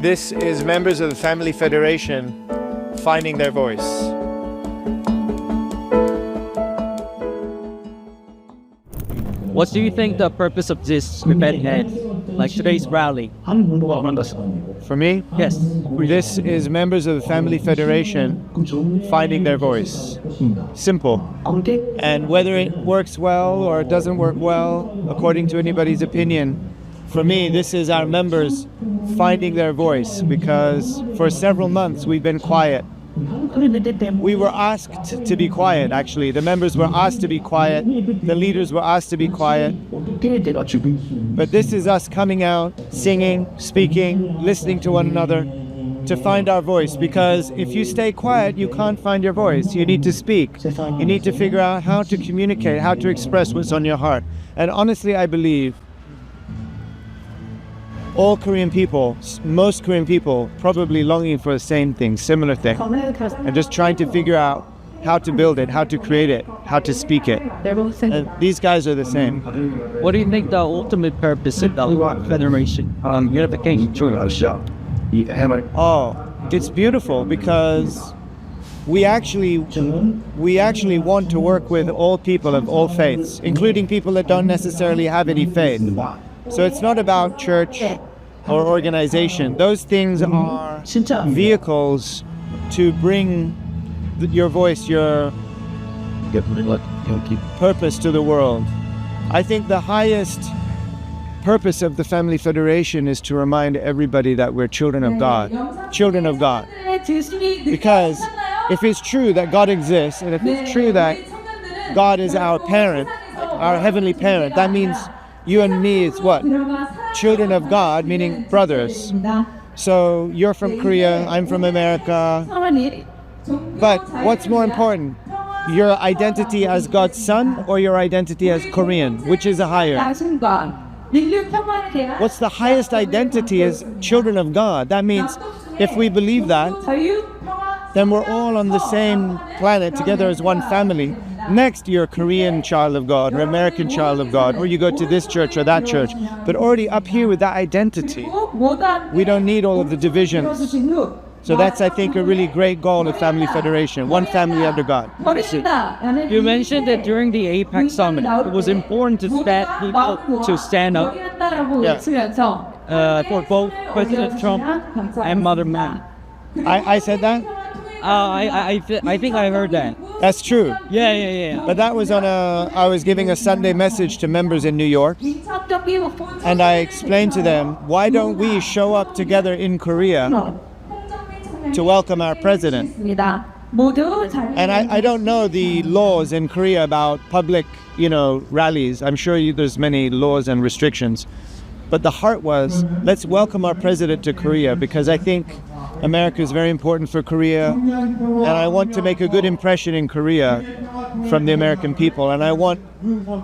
This is members of the Family Federation finding their voice. What do you think the purpose of this event is? Like today's rally? For me, Yes. this is members of the Family Federation finding their voice. Simple. And whether it works well or it doesn't work well, according to anybody's opinion, for me, this is our members finding their voice, because for several months we've been quiet. We were asked to be quiet, actually. The members were asked to be quiet. The leaders were asked to be quiet. But this is us coming out, singing, speaking, listening to one another to find our voice. Because if you stay quiet, you can't find your voice. You need to speak. You need to figure out how to communicate, how to express what's on your heart. And honestly, I believe all Korean people, most Korean people, probably longing for the same thing, similar thing, and just trying to figure out how to build it, how to create it, how to speak it. And these guys are the same. What do you think the ultimate purpose of the Federation? Unification. Oh, it's beautiful because we actually want to work with all people of all faiths, including people that don't necessarily have any faith. So it's not about church or organization. Those things are vehicles to bring your voice, your purpose to the world. I think the highest purpose of the Family Federation is to remind everybody that we're children of God. Children of God. Because if it's true that God exists, and if it's true that God is our parent, our heavenly parent, that means you and me is what? Children of God, meaning brothers. So you're from Korea, I'm from America. But what's more important? Your identity as God's son or your identity as Korean? Which is a higher? What's the highest identity as children of God? That means if we believe that, then we're all on the same planet together as one family. Next, you're a Korean child of God or American child of God, or you go to this church or that church. But already up here with that identity, we don't need all of the divisions. So that's, I think, a really great goal of Family Federation. One family under God. You mentioned that during the APEC summit, it was important to stand up for both President Trump and Mother May. I said that? I think I heard that. That's true. Yeah. But that was I was giving a Sunday message to members in New York, and I explained to them, why don't we show up together in Korea to welcome our president? And I don't know the laws in Korea about public, rallies. I'm sure there's many laws and restrictions. But the heart was, let's welcome our president to Korea, because I think America is very important for Korea, and I want to make a good impression in Korea from the American people, and I want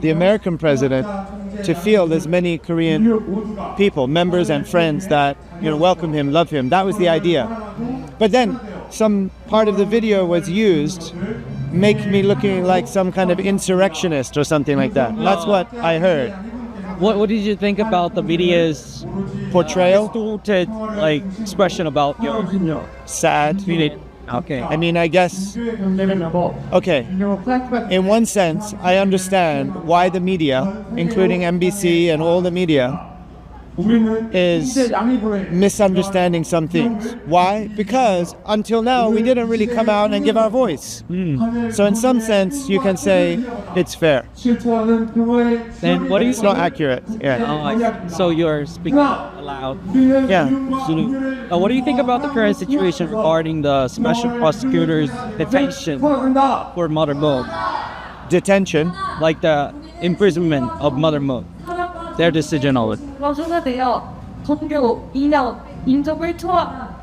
the American president to feel there's many Korean people, members and friends that welcome him, love him. That was the idea. But then some part of the video was used, make me looking like some kind of insurrectionist or something like that. That's what I heard. What did you think about the video's Portrayal? distorted expression about Sad. Okay. I mean, I guess, okay, in one sense, I understand why the media, including MBC and all the media, is misunderstanding some things. Why? Because until now, we didn't really come out and give our voice. So in some sense, you can say it's fair. Then what do you It's not accurate. Yeah. So you're speaking aloud. Yeah. What do you think about the current situation regarding the special prosecutor's detention for Mother Mo? Detention. Like the imprisonment of Mother Mo. Their decision of it.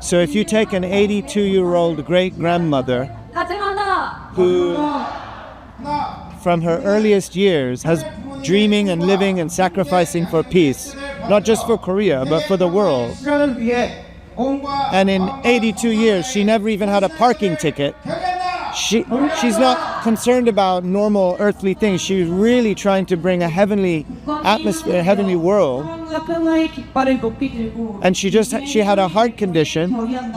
So if you take an 82-year-old great-grandmother who, from her earliest years, has dreaming and living and sacrificing for peace, not just for Korea, but for the world. And in 82 years, she never even had a parking ticket. she's not concerned about normal earthly things. She's really trying to bring a heavenly atmosphere, a heavenly world. And she had a heart condition,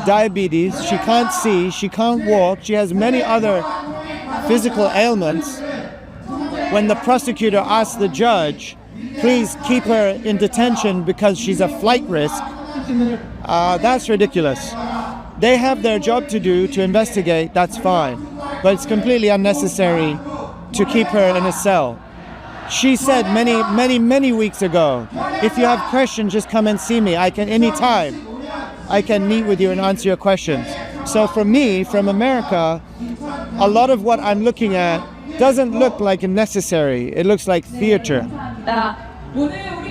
diabetes, she can't see, she can't walk, she has many other physical ailments. When the prosecutor asked the judge, please keep her in detention because she's a flight risk, that's ridiculous. They have their job to do to investigate, that's fine. But it's completely unnecessary to keep her in a cell. She said many weeks ago, if you have questions, just come and see me. Anytime, I can meet with you and answer your questions. So for me, from America, a lot of what I'm looking at doesn't look like necessary. It looks like theater.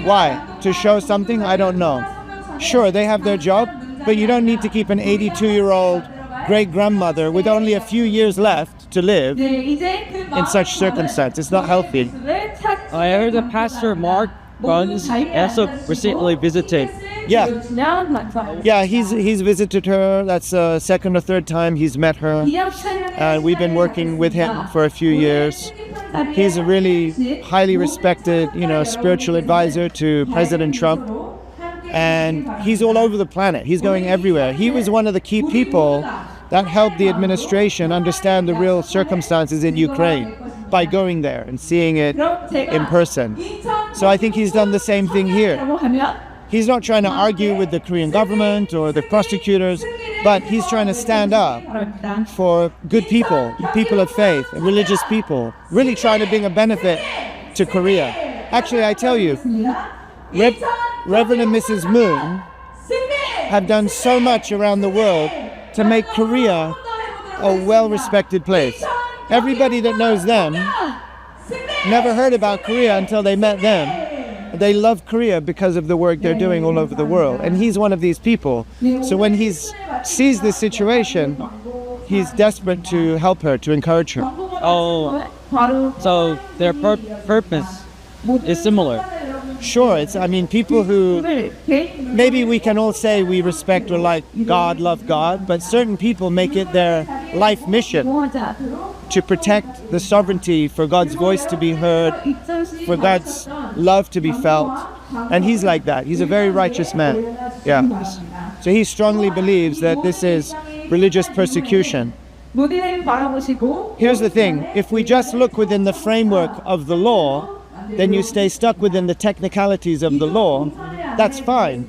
Why? To show something? I don't know. Sure, they have their job, but you don't need to keep an 82-year-old great-grandmother with only a few years left to live in such circumstances. It's not healthy. I heard that Pastor Mark Burns also recently visited. Yeah, he's visited her. That's the second or third time he's met her. We've been working with him for a few years. He's a really highly respected, spiritual advisor to President Trump. And he's all over the planet. He's going everywhere. He was one of the key people that helped the administration understand the real circumstances in Ukraine by going there and seeing it in person. So I think he's done the same thing here. He's not trying to argue with the Korean government or the prosecutors, but he's trying to stand up for good people, people of faith, religious people, really trying to bring a benefit to Korea. Actually, I tell you, Reverend and Mrs. Moon have done so much around the world to make Korea a well-respected place. Everybody that knows them never heard about Korea until they met them. They love Korea because of the work they're doing all over the world. And he's one of these people. So when he sees this situation, he's desperate to help her, to encourage her. Oh, so their purpose is similar. Sure, people who, maybe we can all say we respect or like God, love God, but certain people make it their life mission to protect the sovereignty, for God's voice to be heard, for God's love to be felt. And he's like that. He's a very righteous man. Yeah. So he strongly believes that this is religious persecution. Here's the thing. If we just look within the framework of the law, then you stay stuck within the technicalities of the law, that's fine.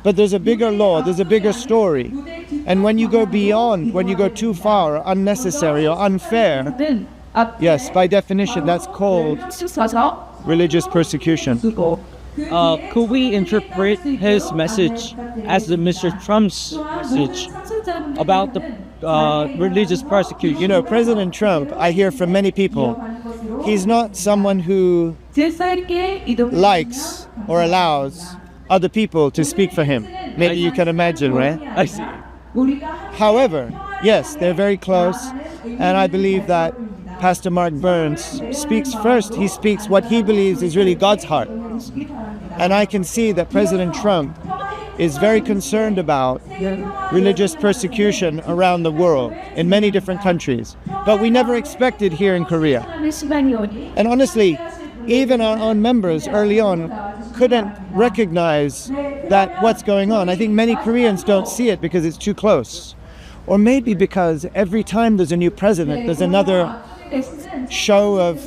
But there's a bigger law, there's a bigger story. And when you go beyond, when you go too far, or unnecessary or unfair, yes, by definition, that's called religious persecution. Could we interpret his message as the Mr. Trump's message about the religious persecution? President Trump, I hear from many people, he's not someone who likes or allows other people to speak for him. Maybe you can imagine, right? I see. However, yes, they're very close, and I believe that Pastor Mark Burns speaks first. He speaks what he believes is really God's heart. And I can see that President Trump is very concerned about religious persecution around the world in many different countries. But we never expected here in Korea. And honestly, even our own members early on couldn't recognize that what's going on. I think many Koreans don't see it because it's too close. Or maybe because every time there's a new president, there's another show of,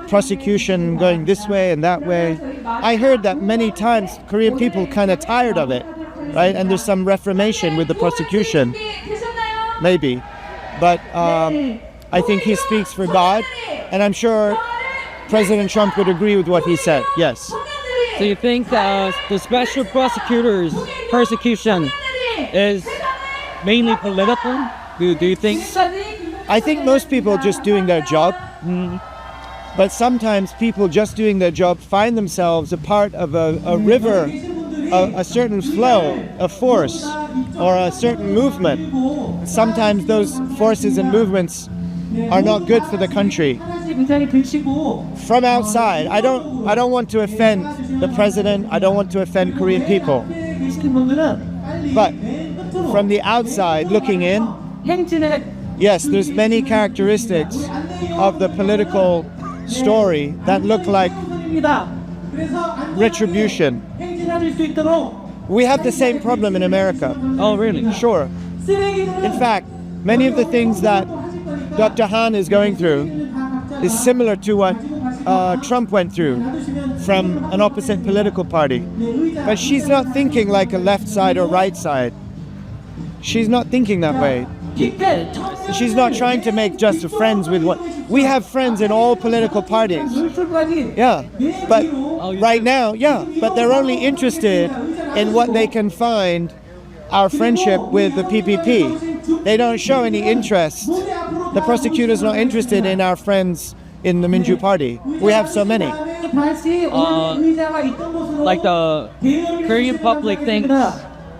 prosecution going this way and that way. I heard that many times Korean people kind of tired of it, and there's some reformation with the prosecution, maybe. But I think he speaks for God, and I'm sure President Trump would agree with what he said, yes. So you think the special prosecutor's persecution is mainly political? Do you think? I think most people are just doing their job. But sometimes people just doing their job find themselves a part of a river, a certain flow, a force, or a certain movement. Sometimes those forces and movements are not good for the country. From outside, I don't want to offend the president, I don't want to offend Korean people. But from the outside looking in, Yes, there's many characteristics of the political story that look like retribution. We have the same problem in America. Oh, really? Sure. In fact, many of the things that Dr. Han is going through is similar to what Trump went through from an opposite political party. But she's not thinking like a left side or right side. She's not thinking that way. She's not trying to make just friends with what... We have friends in all political parties. Yeah, but right now, but they're only interested in what they can find our friendship with the PPP. They don't show any interest. The prosecutor's not interested in our friends in the Minju Party. We have so many. Like the Korean public thinks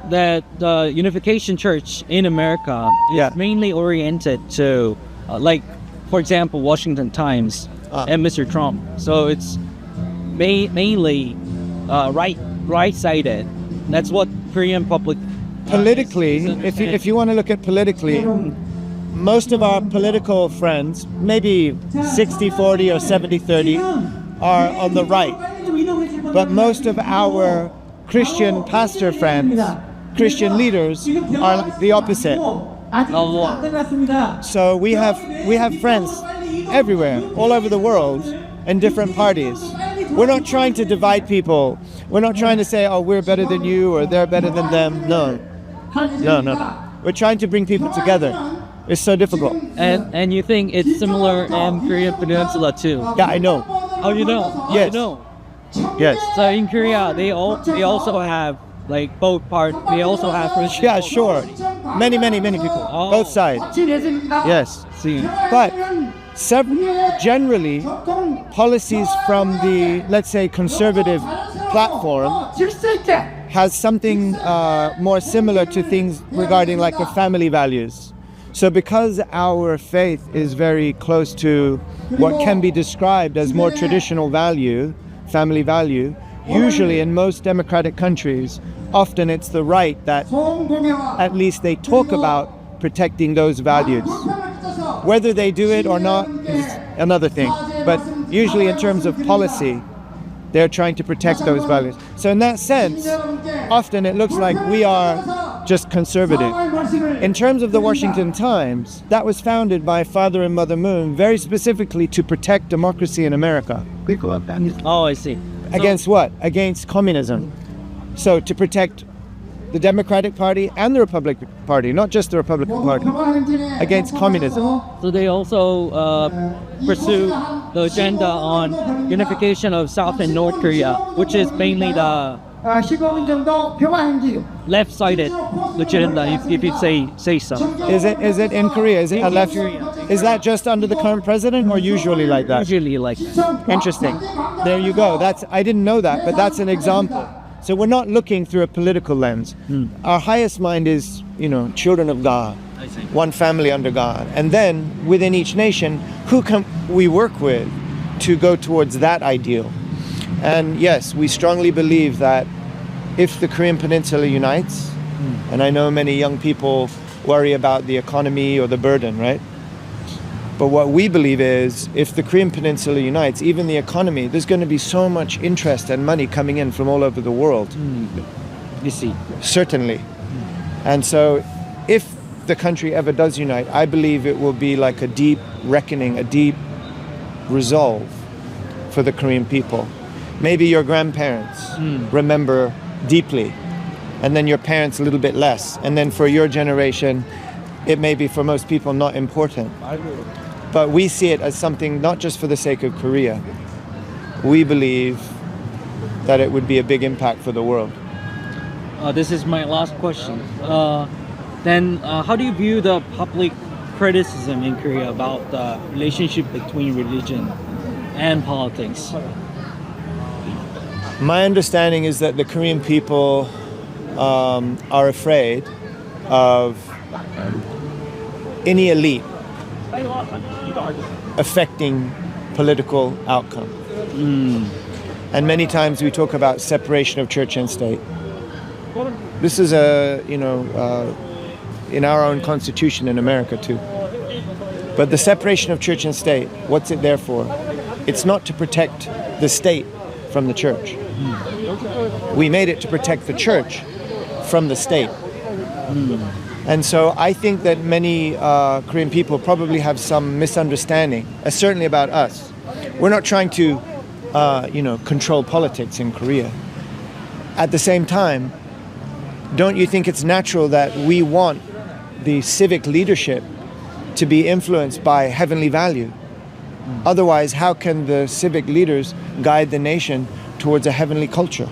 that the Unification Church in America is mainly oriented to, like, for example, Washington Times and Mr. Trump. So it's mainly right-sided. That's what Korean public... Politically, if you want to look at politically, most of our political friends, maybe 60-40 or 70-30, are on the right. But most of our Christian pastor friends, Christian leaders, are the opposite. So we have friends everywhere, all over the world, in different parties. We're not trying to divide people. We're not trying to say, oh, we're better than you or they're better than them. No. We're trying to bring people together. It's so difficult. And you think it's similar in Korean Peninsula too? Yeah, I know. Oh, you know? Yes. You know? Yes. So in Korea, they also have like both parts. They also have Christian. Yeah, sure. Many people. Both sides. Yes. See. But generally, policies from the, let's say, conservative platform has something more similar to things regarding like the family values. So because our faith is very close to what can be described as more traditional value, family value, usually in most democratic countries, often it's the right that at least they talk about protecting those values. Whether they do it or not is another thing. But usually in terms of policy, they're trying to protect those values. So in that sense, often it looks like we are just conservative. In terms of the Washington Times, that was founded by Father and Mother Moon very specifically to protect democracy in America. Oh, I see. Against what? Against communism. So to protect the Democratic Party and the Republican Party, not just the Republican Party, against communism. So they also pursue the agenda on unification of South and North Korea, which is mainly the left-sided agenda, if you say so. Is it in Korea? Is it a left? Is that just under the current president or usually like that? Usually like that. Interesting. There you go. I didn't know that, but that's an example. So we're not looking through a political lens. Our highest mind is, children of God, one family under God. And then within each nation, who can we work with to go towards that ideal? And yes, we strongly believe that if the Korean Peninsula unites, and I know many young people worry about the economy or the burden, right? But what we believe is, if the Korean Peninsula unites, even the economy, there's going to be so much interest and money coming in from all over the world. You see. Certainly. And so, if the country ever does unite, I believe it will be like a deep reckoning, a deep resolve for the Korean people. Maybe your grandparents remember deeply, and then your parents a little bit less. And then for your generation, it may be for most people not important. But we see it as something not just for the sake of Korea. We believe that it would be a big impact for the world. This is my last question. Then how do you view the public criticism in Korea about the relationship between religion and politics? My understanding is that the Korean people are afraid of any elite affecting political outcome. And many times we talk about separation of church and state. This is in our own constitution in America too. But the separation of church and state, what's it there for? It's not to protect the state from the church. We made it to protect the church from the state. And so I think that many Korean people probably have some misunderstanding, certainly about us. We're not trying to, control politics in Korea. At the same time, don't you think it's natural that we want the civic leadership to be influenced by heavenly value? Otherwise, how can the civic leaders guide the nation towards a heavenly culture?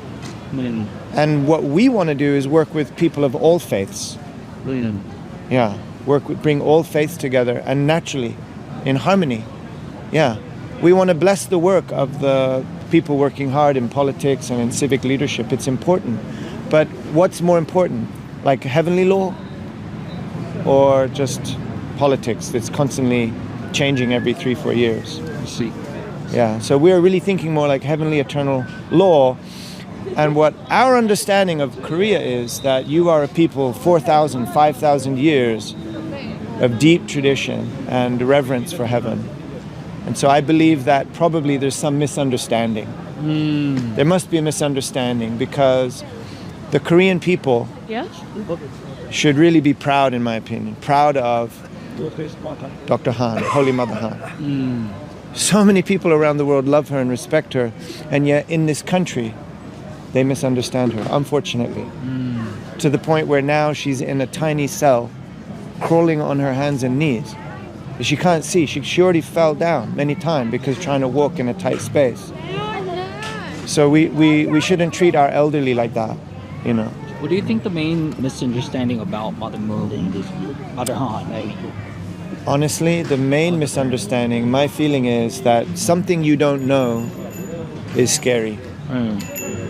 And what we want to do is work with people of all faiths. Yeah, bring all faiths together and naturally, in harmony. Yeah, we want to bless the work of the people working hard in politics and in civic leadership. It's important. But what's more important, like heavenly law or just politics that's constantly changing every 3-4 years? I see. Yeah, so we're really thinking more like heavenly eternal law. And what our understanding of Korea is that you are a people 4,000, 5,000 years of deep tradition and reverence for heaven. And so I believe that probably there's some misunderstanding. There must be a misunderstanding because the Korean people should really be proud, in my opinion, proud of Dr. Han, Holy Mother Han. So many people around the world love her and respect her, and yet in this country, they misunderstand her, unfortunately. To the point where now she's in a tiny cell, crawling on her hands and knees. She can't see. She already fell down many times because trying to walk in a tight space. So we shouldn't treat our elderly like that, you know. What do you think the main misunderstanding about Mother Moon and Mother Han? Honestly, the main misunderstanding, my feeling is that something you don't know is scary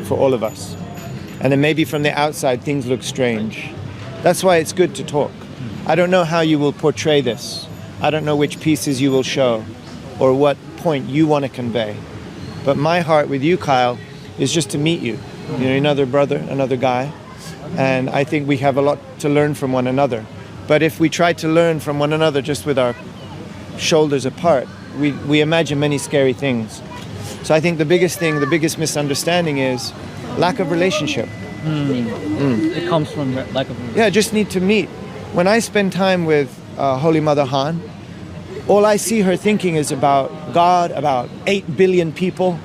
for all of us. And then maybe from the outside, things look strange. That's why it's good to talk. I don't know how you will portray this. I don't know which pieces you will show or what point you want to convey. But my heart with you, Kyle, is just to meet you. You're another brother, another guy. And I think we have a lot to learn from one another. But if we try to learn from one another just with our shoulders apart, we imagine many scary things. So I think the biggest thing, the biggest misunderstanding is lack of relationship. It comes from lack of relationship. Yeah, just need to meet. When I spend time with Holy Mother Han, all I see her thinking is about God, about 8 billion people.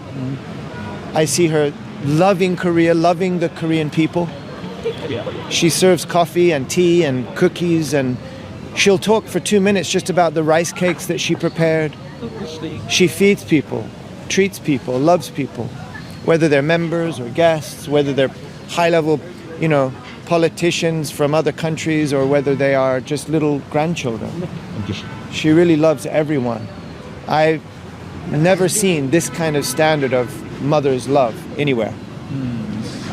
I see her loving Korea, loving the Korean people. She serves coffee and tea and cookies, and she'll talk for 2 minutes just about the rice cakes that she prepared. She feeds people, treats people, loves people, whether they're members or guests, whether they're high-level, politicians from other countries or whether they are just little grandchildren. She really loves everyone. I've never seen this kind of standard of mother's love anywhere.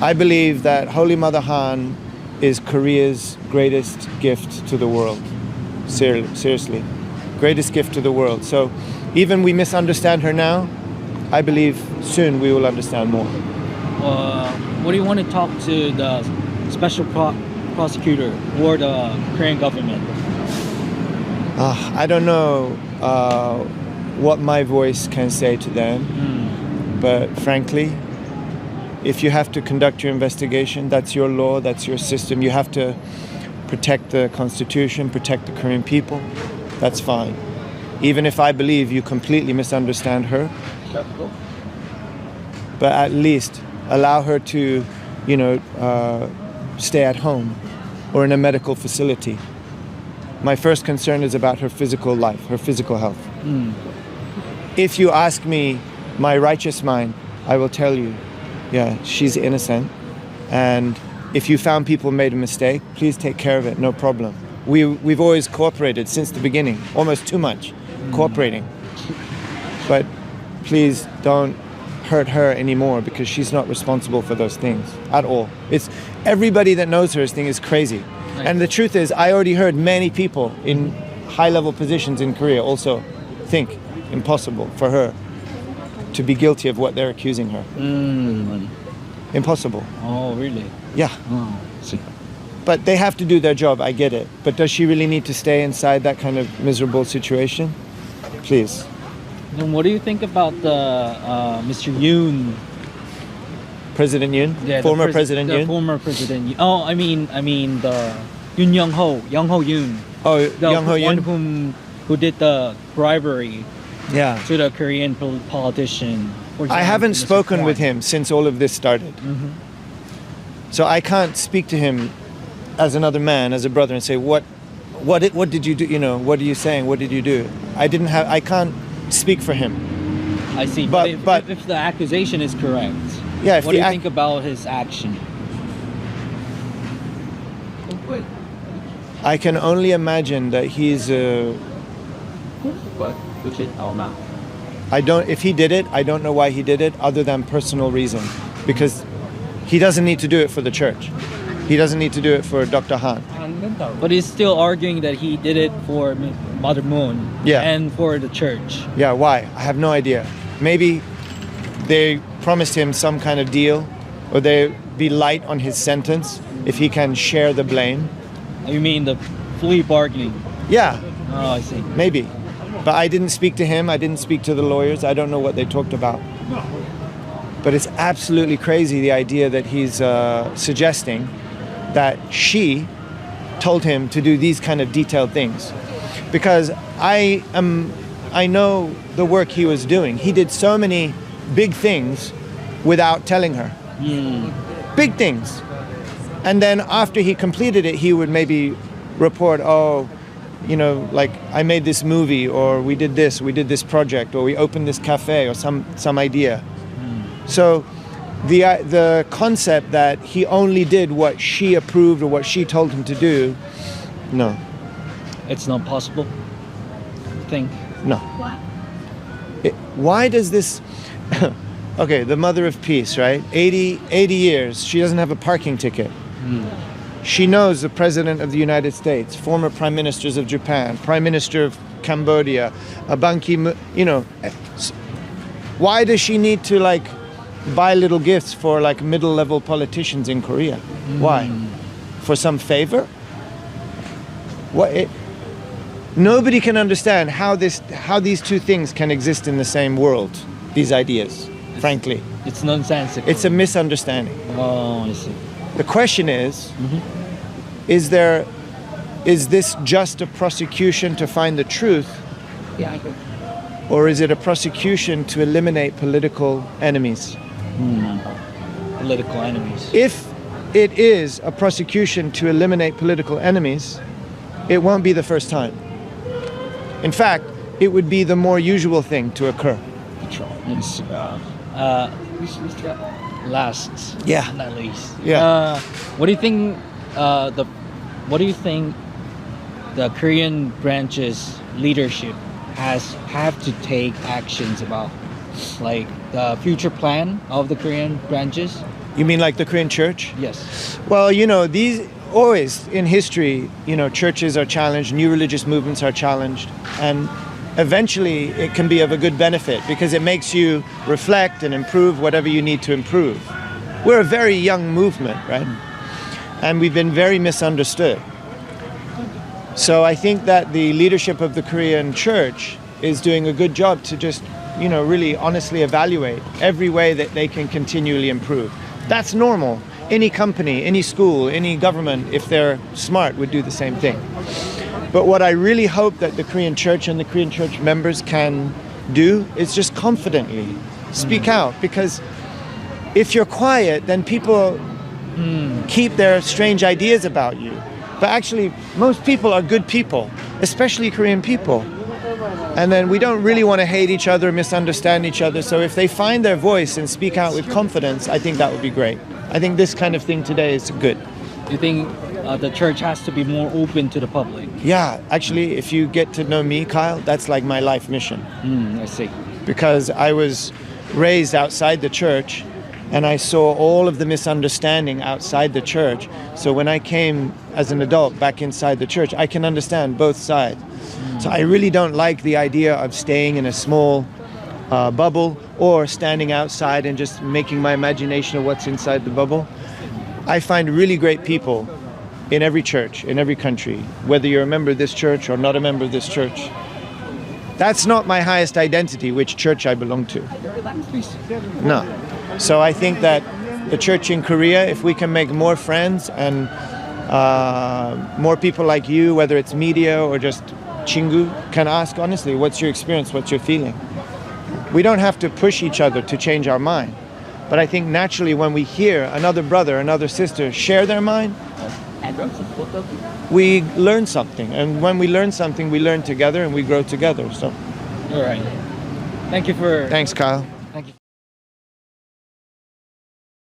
I believe that Holy Mother Han is Korea's greatest gift to the world. Seriously. Greatest gift to the world. So even we misunderstand her now, I believe soon we will understand more. What do you want to talk to the special prosecutor or the Korean government? I don't know what my voice can say to them, but frankly, if you have to conduct your investigation, that's your law, that's your system. You have to protect the Constitution, protect the Korean people. That's fine. Even if I believe you completely misunderstand her, but at least allow her to, stay at home or in a medical facility. My first concern is about her physical life, her physical health. If you ask me, my righteous mind, I will tell you, yeah, she's innocent. And if you found people made a mistake, please take care of it, no problem. We've always cooperated since the beginning, almost too much cooperating. But please don't hurt her anymore because she's not responsible for those things at all. It's everybody that knows her thing is crazy. And the truth is, I already heard many people in high-level positions in Korea also think impossible for her to be guilty of what they're accusing her. Impossible. Oh, really? Yeah. Oh, see. But they have to do their job, I get it. But does she really need to stay inside that kind of miserable situation? Please. Then what do you think about the Mr. Yoon? President Yoon? Yeah, former President the Yoon? former President Yoon. Oh, I mean the Yoon Young Ho Yoon. Oh, The Young Ho one Yoon? who did the bribery Yeah. to the Korean politician. For I example, haven't Mr. spoken Kwon. with him since all of this started. So I can't speak to him as another man, as a brother, and say, what did you do? You know, what are you saying? What did you do? I can't speak for him. I see. But- But if the accusation is correct, Yeah, if what do the you think about his action? I can only imagine that he's if he did it, I don't know why he did it other than personal reason, because he doesn't need to do it for the church. He doesn't need to do it for Dr. Han. But he's still arguing that he did it for Mother Moon and for the church. Yeah, why? I have no idea. Maybe they promised him some kind of deal, or they be light on his sentence if he can share the blame. You mean the plea bargaining? Yeah, Oh, I see. maybe. But I didn't speak to him. I didn't speak to the lawyers. I don't know what they talked about. But it's absolutely crazy, the idea that he's suggesting that she told him to do these kind of detailed things. Because I know the work he was doing. He did so many big things without telling her. Big things. And then after he completed it, he would maybe report, oh, you know, like, I made this movie, or we did this project, or we opened this cafe, or some idea. So the concept that he only did what she approved or what she told him to do, no. It's not possible. Think. No. Why does this... Okay, the mother of peace, right? 80 years, she doesn't have a parking ticket. She knows the President of the United States, former Prime Ministers of Japan, Prime Minister of Cambodia, Ban Ki-moon, you know. Why does she need to, like, buy little gifts for, like, middle-level politicians in Korea? Why? For some favor? Nobody can understand how these two things can exist in the same world, these ideas, frankly. It's nonsensical. It's a misunderstanding. Oh, I see. The question is this just a prosecution to find the truth? Yeah. Or is it a prosecution to eliminate political enemies? Political enemies. If it is a prosecution to eliminate political enemies, it won't be the first time. In fact, it would be the more usual thing to occur. It's, last, Yeah. not least. Yeah. What do you think? What do you think the Korean branch's leadership have to take actions about, like the future plan of the Korean branches? You mean like the Korean church? Yes. Well, you know, these always in history, you know, churches are challenged, new religious movements are challenged, and eventually it can be of a good benefit because it makes you reflect and improve whatever you need to improve. We're a very young movement, right? And we've been very misunderstood. So I think that the leadership of the Korean church is doing a good job to just, you know, really honestly evaluate every way that they can continually improve. That's normal. Any company, any school, any government, if they're smart, would do the same thing. But what I really hope that the Korean church and the Korean church members can do is just confidently speak out, because if you're quiet, then people keep their strange ideas about you. But actually, most people are good people, especially Korean people. And then we don't really want to hate each other, misunderstand each other. So if they find their voice and speak out with confidence, I think that would be great. I think this kind of thing today is good. Do you think the church has to be more open to the public? Yeah, actually, if you get to know me, Kyle, that's like my life mission. I see. Because I was raised outside the church, and I saw all of the misunderstanding outside the church. So when I came as an adult back inside the church, I can understand both sides. So I really don't like the idea of staying in a small bubble or standing outside and just making my imagination of what's inside the bubble. I find really great people in every church, in every country, whether you're a member of this church or not a member of this church. That's not my highest identity, which church I belong to. No. So I think that the church in Korea, if we can make more friends and more people like you, whether it's media or just 친구, can ask honestly, what's your experience, what's your feeling? We don't have to push each other to change our mind. But I think naturally when we hear another brother, another sister share their mind, we learn something. And when we learn something, we learn together and we grow together. So, all right. Thank you for... Thanks, Kyle.